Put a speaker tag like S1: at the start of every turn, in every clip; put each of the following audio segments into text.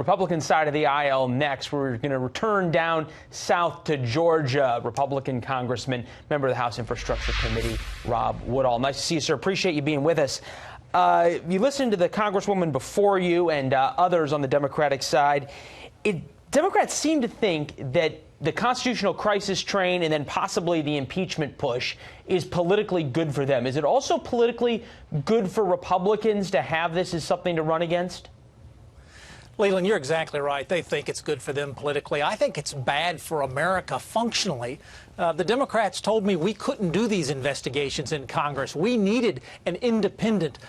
S1: Republican side of the aisle next. We're going to return down south to Georgia. Republican Congressman, member of the House Infrastructure Committee, Rob Woodall. Nice to see you, sir. Appreciate you being with us. You listened to the Congresswoman before you and others on the Democratic side. Democrats seem to think that the constitutional crisis train and then possibly the impeachment push is politically good for them. Is it also politically good for Republicans to have this as something to run against?
S2: Leland, you're exactly right. They think it's good for them politically. I think it's bad for America functionally. The Democrats told me we couldn't do these investigations in Congress. We needed an independent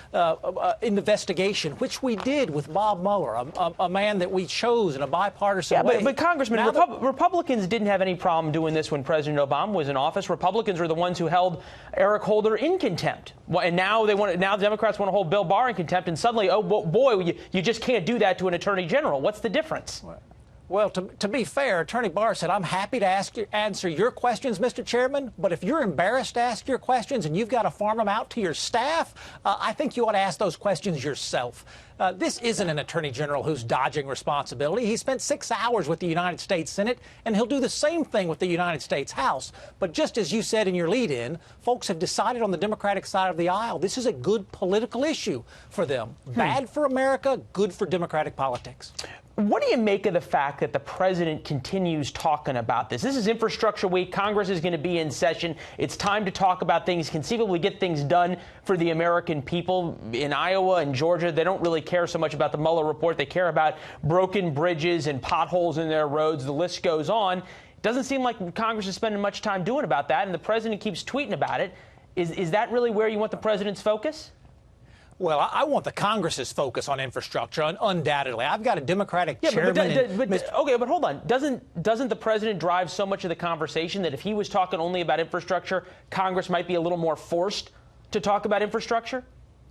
S2: investigation, which we did with Bob Mueller, a man that we chose in a bipartisan way.
S1: But Congressman, Republicans didn't have any problem doing this when President Obama was in office. Republicans were the ones who held Eric Holder in contempt. And now the Democrats want to hold Bill Barr in contempt. And suddenly, oh, boy, you just can't do that to an attorney general. What's the difference?
S2: Well, to be fair, Attorney Barr said, I'm happy to answer your questions, Mr. Chairman, but if you're embarrassed to ask your questions and you've got to farm them out to your staff, I think you ought to ask those questions yourself. This isn't an attorney general who's dodging responsibility. He spent 6 hours with the United States Senate, and he'll do the same thing with the United States House. But just as you said in your lead-in, folks have decided on the Democratic side of the aisle, this is a good political issue for them. Bad for America, good for Democratic politics.
S1: What do you make of the fact that the president continues talking about this? This is Infrastructure Week. Congress is going to be in session. It's time to talk about things, conceivably get things done for the American people. In Iowa and Georgia, they don't really care so much about the Mueller report. They care about broken bridges and potholes in their roads. The list goes on. It doesn't seem like Congress is spending much time doing about that, and the president keeps tweeting about it. Is that really where you want the president's focus?
S2: Well, I want the Congress's focus on infrastructure, undoubtedly. I've got a Democratic chairman.
S1: But hold on. Doesn't the president drive so much of the conversation that if he was talking only about infrastructure, Congress might be a little more forced to talk about infrastructure?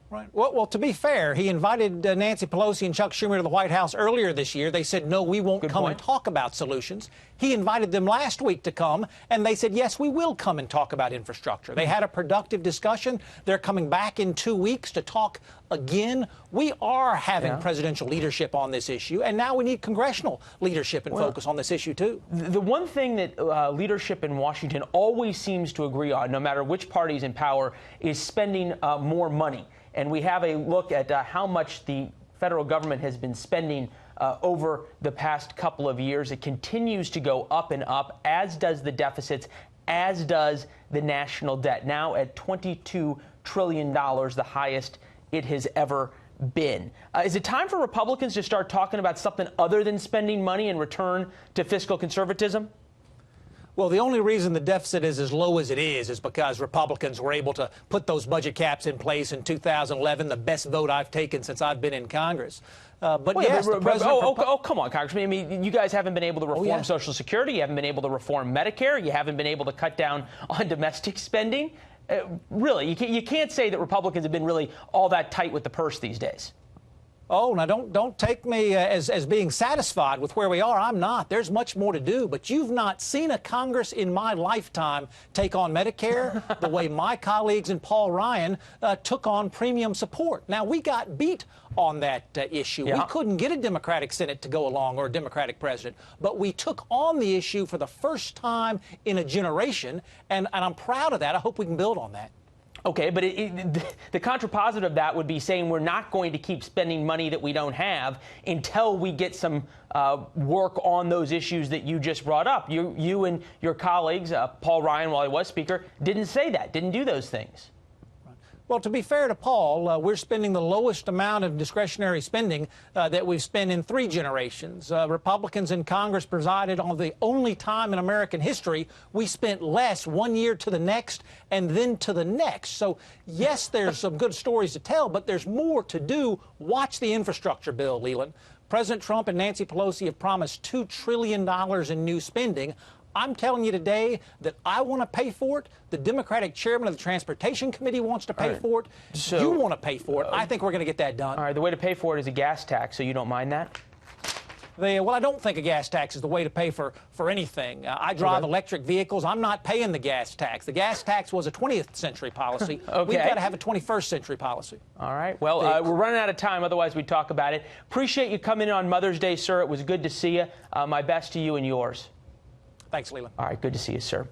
S2: Right. Well, to be fair, he invited Nancy Pelosi and Chuck Schumer to the White House earlier this year. They said, no, we won't come and talk about solutions. He invited them last week to come, and they said, yes, we will come and talk about infrastructure. They had a productive discussion. They're coming back in 2 weeks to talk again. We are having presidential leadership on this issue, and now we need congressional leadership and focus on this issue, too.
S1: The one thing that leadership in Washington always seems to agree on, no matter which party's in power, is spending more money. And we have a look at how much the federal government has been spending over the past couple of years. It continues to go up and up, as does the deficits, as does the national debt, now at $22 trillion, the highest it has ever been. Is it time for Republicans to start talking about something other than spending money and return to fiscal conservatism?
S2: Well, the only reason the deficit is as low as it is because Republicans were able to put those budget caps in place in 2011, the best vote I've taken since I've been in Congress. But yes, the president...
S1: come on, Congressman. I mean, you guys haven't been able to reform Social Security. You haven't been able to reform Medicare. You haven't been able to cut down on domestic spending. Really, you can't say that Republicans have been really all that tight with the purse these days.
S2: Oh, now don't take me as being satisfied with where we are. I'm not. There's much more to do. But you've not seen a Congress in my lifetime take on Medicare the way my colleagues and Paul Ryan took on premium support. Now, we got beat on that issue. We couldn't get a Democratic Senate to go along or a Democratic president. But we took on the issue for the first time in a generation. And I'm proud of that. I hope we can build on that.
S1: Okay, but the contrapositive of that would be saying we're not going to keep spending money that we don't have until we get some work on those issues that you just brought up. You and your colleagues, Paul Ryan, while he was Speaker, didn't say that, didn't do those things.
S2: Well, to be fair to Paul, we're spending the lowest amount of discretionary spending that we've spent in 3 generations. Republicans in Congress presided on the only time in American history we spent less 1 year to the next and then to the next. So, yes, there's some good stories to tell, but there's more to do. Watch the infrastructure bill, Leland. President Trump and Nancy Pelosi have promised $2 trillion in new spending. I'm telling you today that I want to pay for it. The Democratic chairman of the Transportation Committee wants to pay for it. So, you want to pay for it. I think we're going to get that done.
S1: All right. The way to pay for it is a gas tax, so you don't mind that?
S2: Well, I don't think a gas tax is the way to pay for anything. I drive electric vehicles. I'm not paying the gas tax. The gas tax was a 20th century policy.
S1: Okay.
S2: We've got to have a 21st century policy.
S1: All right. Well, we're running out of time. Otherwise, we'd talk about it. Appreciate you coming in on Mother's Day, sir. It was good to see you. My best to you and yours.
S2: Thanks, Leland.
S1: All right. Good to see you, sir.